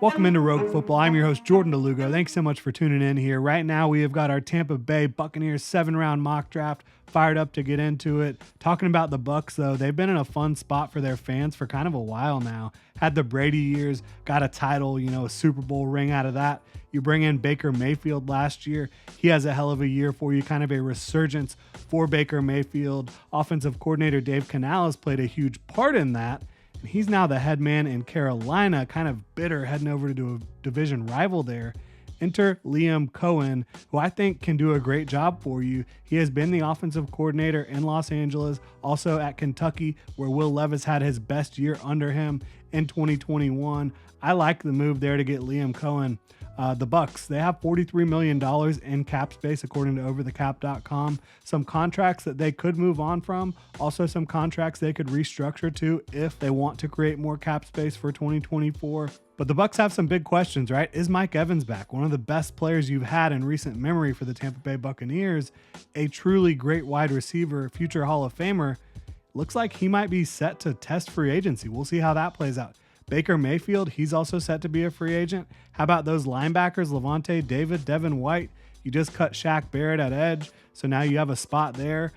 Welcome into Rogue Football. I'm your host, Jordan Lugo. Thanks so much for tuning in here. Right now, we have got our Tampa Bay Buccaneers 7-round mock draft fired up to get into it. Talking about the Bucs, though, they've been in a fun spot for their fans for kind of a while now. Had the Brady years, got a title, a Super Bowl ring out of that. You bring in Baker Mayfield last year. He has a hell of a year for you, kind of a resurgence for Baker Mayfield. Offensive coordinator Dave Canales played a huge part in that. He's now the head man in Carolina, kind of bitter, heading over to a division rival there. Enter Liam Cohen, who I think can do a great job for you. He has been the offensive coordinator in Los Angeles, also at Kentucky, where Will Levis had his best year under him in 2021. I like the move there to get Liam Cohen. The Bucs, they have $43 million in cap space, according to overthecap.com. Some contracts that they could move on from, also some contracts they could restructure to if they want to create more cap space for 2024. But the Bucs have some big questions, right? Is Mike Evans back? One of the best players you've had in recent memory for the Tampa Bay Buccaneers, a truly great wide receiver, future Hall of Famer. Looks like he might be set to test free agency. We'll see how that plays out. Baker Mayfield, he's also set to be a free agent. How about those linebackers, Levante David, Devin White? You just cut Shaq Barrett at edge, so now you have a spot there.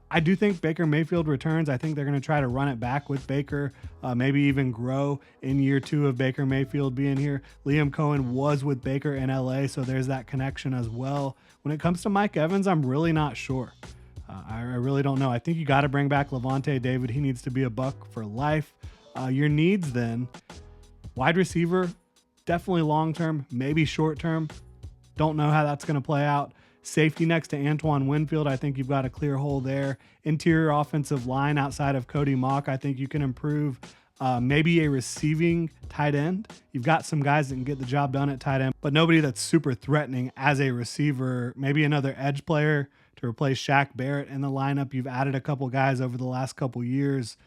I do think Baker Mayfield returns. I think they're going to try to run it back with Baker, maybe even grow in year 2 of Baker Mayfield being here. Liam Cohen was with Baker in LA, so there's that connection as well. When it comes to Mike Evans, I'm really not sure. I really don't know. I think you got to bring back Levante David. He needs to be a Buck for life. Your needs then, wide receiver, definitely long-term, maybe short-term. Don't know how that's going to play out. Safety next to Antoine Winfield, I think you've got a clear hole there. Interior offensive line outside of Cody Mock, I think you can improve. Maybe a receiving tight end. You've got some guys that can get the job done at tight end, but nobody that's super threatening as a receiver. Maybe another edge player to replace Shaq Barrett in the lineup. You've added a couple guys over the last couple years.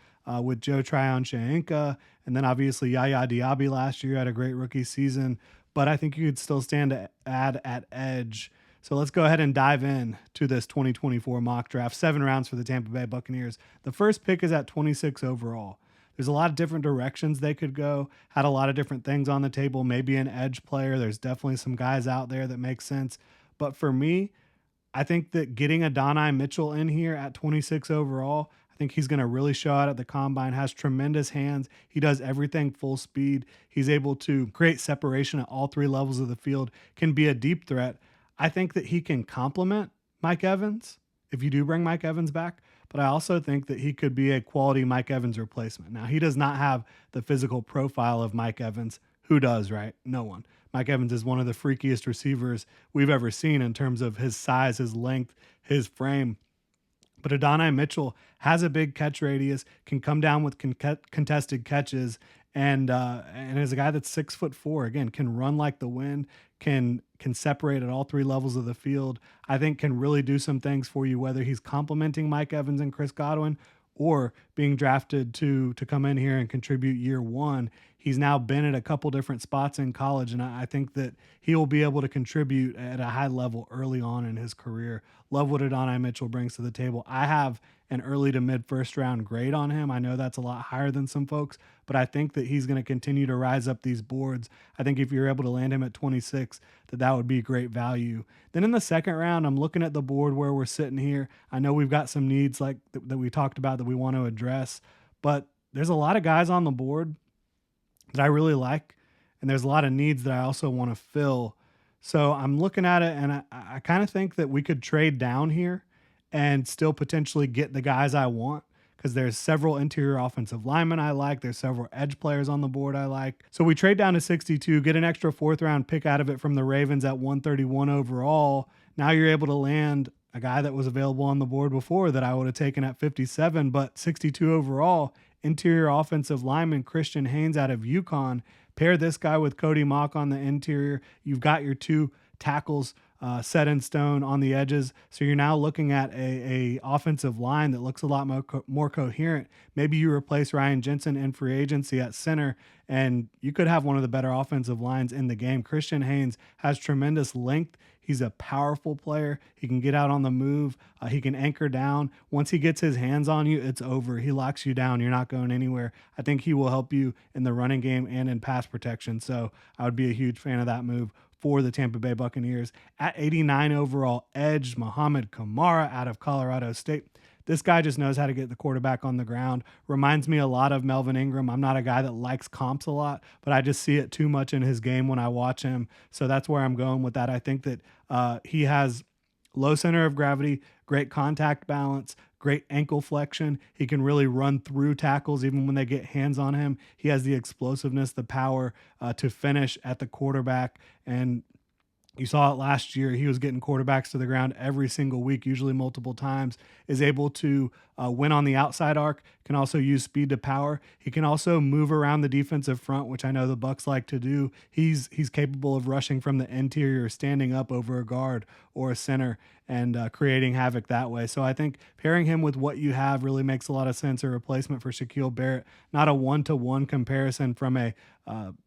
With Joe Tryon-Shoyinka, and then obviously Yaya Diaby last year had a great rookie season, but I think you could still stand to add at edge. So let's go ahead and dive in to this 2024 mock draft. 7 rounds for the Tampa Bay Buccaneers. The first pick is at 26 overall. There's a lot of different directions they could go, had a lot of different things on the table, maybe an edge player. There's definitely some guys out there that make sense. But for me, I think that getting Adonai Mitchell in here at 26 overall, I think he's going to really show out at the combine, has tremendous hands. He does everything full speed. He's able to create separation at all 3 levels of the field, can be a deep threat. I think that he can complement Mike Evans if you do bring Mike Evans back, but I also think that he could be a quality Mike Evans replacement. Now, he does not have the physical profile of Mike Evans. Who does, right? No one. Mike Evans is one of the freakiest receivers we've ever seen in terms of his size, his length, his frame. But Adonai Mitchell has a big catch radius, can come down with contested catches, and is a guy that's 6'4". Again, can run like the wind, can separate at all 3 levels of the field. I think can really do some things for you, whether he's complementing Mike Evans and Chris Godwin or being drafted to come in here and contribute year 1. He's now been at a couple different spots in college, and I think that he will be able to contribute at a high level early on in his career. Love what Adonai Mitchell brings to the table. I have an early to mid first round grade on him. I know that's a lot higher than some folks, but I think that he's going to continue to rise up these boards. I think if you're able to land him at 26, that would be great value. Then in the second round, I'm looking at the board where we're sitting here. I know we've got some needs like that we talked about that we want to address, but there's a lot of guys on the board that I really like, and there's a lot of needs that I also want to fill. So I'm looking at it, and I kind of think that we could trade down here and still potentially get the guys I want, because there's several interior offensive linemen I like. There's several edge players on the board I like. So we trade down to 62, get an extra 4th round pick out of it from the Ravens at 131 overall. Now you're able to land a guy that was available on the board before that I would have taken at 57, but 62 overall. Interior offensive lineman Christian Haynes out of UConn. Pair this guy with Cody Mock on the interior. You've got your 2 tackles set in stone on the edges. So you're now looking at a offensive line that looks a lot more coherent. Maybe you replace Ryan Jensen in free agency at center, and you could have one of the better offensive lines in the game. Christian Haynes has tremendous length. He's a powerful player. He can get out on the move. He can anchor down. Once he gets his hands on you, it's over. He locks you down. You're not going anywhere. I think he will help you in the running game and in pass protection. So I would be a huge fan of that move for the Tampa Bay Buccaneers. At 89 overall, edge Muhammad Kamara out of Colorado State. This guy just knows how to get the quarterback on the ground. Reminds me a lot of Melvin Ingram. I'm not a guy that likes comps a lot, but I just see it too much in his game when I watch him. So that's where I'm going with that. I think that he has low center of gravity, great contact balance, great ankle flexion. He can really run through tackles even when they get hands on him. He has the explosiveness, the power to finish at the quarterback. And you saw it last year. He was getting quarterbacks to the ground every single week, usually multiple times, is able to win on the outside arc, can also use speed to power. He can also move around the defensive front, which I know the Bucs like to do. He's capable of rushing from the interior, standing up over a guard or a center and creating havoc that way. So I think pairing him with what you have really makes a lot of sense, a replacement for Shaquille Barrett. Not a one-to-one comparison from a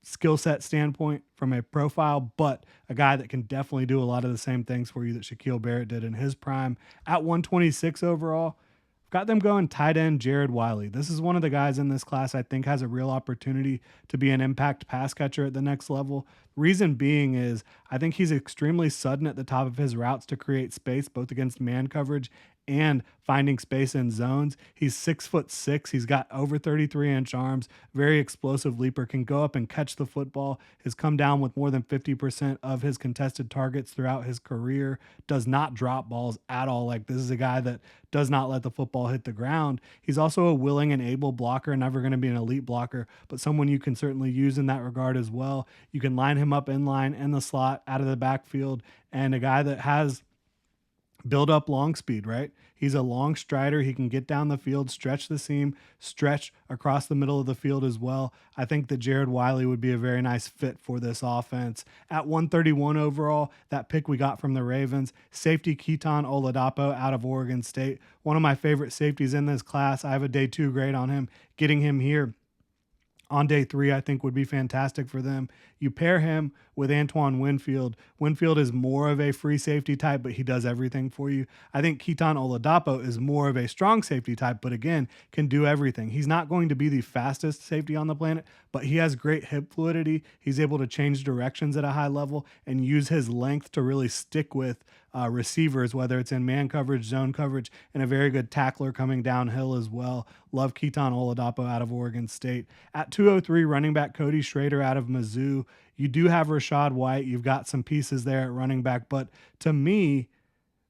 skill set standpoint, from a profile, but a guy that can definitely do a lot of the same things for you that Shaquille Barrett did in his prime. At 126 overall, got them going tight end Jared Wiley. This is one of the guys in this class I think has a real opportunity to be an impact pass catcher at the next level. Reason being is I think he's extremely sudden at the top of his routes to create space, both against man coverage and finding space in zones. He's 6'6". He's got over 33-inch arms, very explosive leaper, can go up and catch the football, has come down with more than 50% of his contested targets throughout his career, does not drop balls at all. Like, this is a guy that does not let the football hit the ground. He's also a willing and able blocker, never going to be an elite blocker, but someone you can certainly use in that regard as well. You can line him up in line, in the slot, out of the backfield, and a guy that has build up long speed, right? He's a long strider. He can get down the field, stretch the seam, stretch across the middle of the field as well. I think that Jared Wiley would be a very nice fit for this offense. At 131 overall, that pick we got from the Ravens, safety Keaton Oladapo out of Oregon State. One of my favorite safeties in this class. I have a day 2 grade on him. Getting him here on day 3, I think would be fantastic for them. You pair him with Antoine Winfield. Winfield is more of a free safety type, but he does everything for you. I think Keaton Oladapo is more of a strong safety type, but again, can do everything. He's not going to be the fastest safety on the planet, but he has great hip fluidity. He's able to change directions at a high level and use his length to really stick with receivers, whether it's in man coverage, zone coverage, and a very good tackler coming downhill as well. Love Keaton Oladapo out of Oregon State. At 203, running back Cody Schrader out of Mizzou. You do have Rashad White. You've got some pieces there at running back, but to me,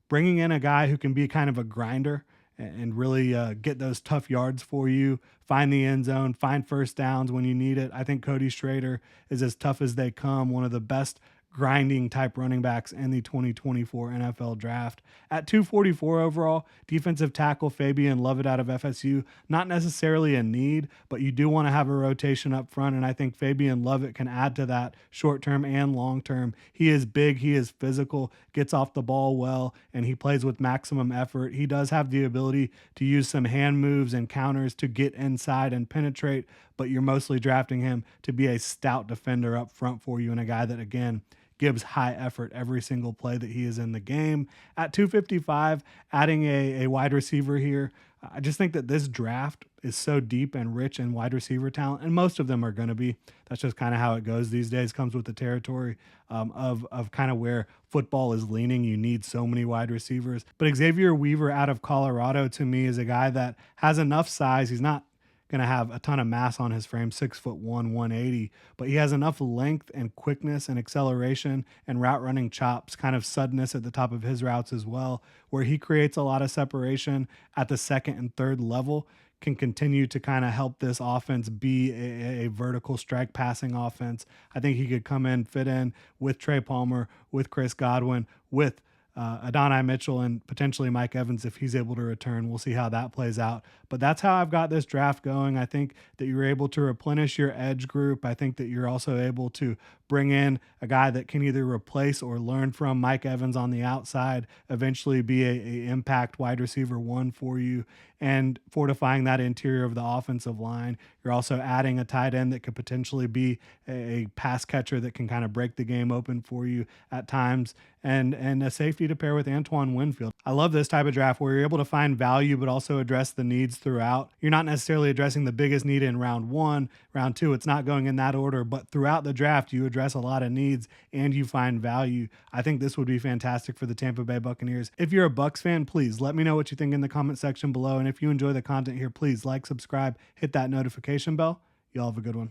bringing in a guy who can be kind of a grinder and really get those tough yards for you, find the end zone, find first downs when you need it. I think Cody Schrader is as tough as they come, one of the best grinding type running backs in the 2024 NFL draft. At 244 overall, defensive tackle Fabian Lovett out of FSU. Not necessarily a need, but you do want to have a rotation up front, and I think Fabian Lovett can add to that short-term and long-term. He is big, he is physical, gets off the ball well, and he plays with maximum effort. He does have the ability to use some hand moves and counters to get inside and penetrate, but you're mostly drafting him to be a stout defender up front for you and a guy that, again, gives high effort every single play that he is in the game. At 255, adding a wide receiver here. I just think that this draft is so deep and rich in wide receiver talent, and most of them are going to be. That's just kind of how it goes these days. Comes with the territory of kind of where football is leaning. You need so many wide receivers. But Xavier Weaver out of Colorado, to me, is a guy that has enough size. He's not going to have a ton of mass on his frame, 6'1", 180, but he has enough length and quickness and acceleration and route running chops, kind of suddenness at the top of his routes as well, where he creates a lot of separation at the second and third level, can continue to kind of help this offense be a vertical strike passing offense. I think he could come in, fit in with Trey Palmer, with Chris Godwin, with Adonai Mitchell, and potentially Mike Evans if he's able to return. We'll see how that plays out. But that's how I've got this draft going. I think that you're able to replenish your edge group. I think that you're also able to bring in a guy that can either replace or learn from Mike Evans on the outside, eventually be a impact wide receiver one for you, and fortifying that interior of the offensive line. You're also adding a tight end that could potentially be a pass catcher that can kind of break the game open for you at times, and a safety to pair with Antoine Winfield. I love this type of draft where you're able to find value but also address the needs throughout. You're not necessarily addressing the biggest need in round one, round two. It's not going in that order, but throughout the draft, you address a lot of needs and you find value. I think this would be fantastic for the Tampa Bay Buccaneers. If you're a Bucs fan, please let me know what you think in the comment section below. And if you enjoy the content here, please like, subscribe, hit that notification bell. Y'all have a good one.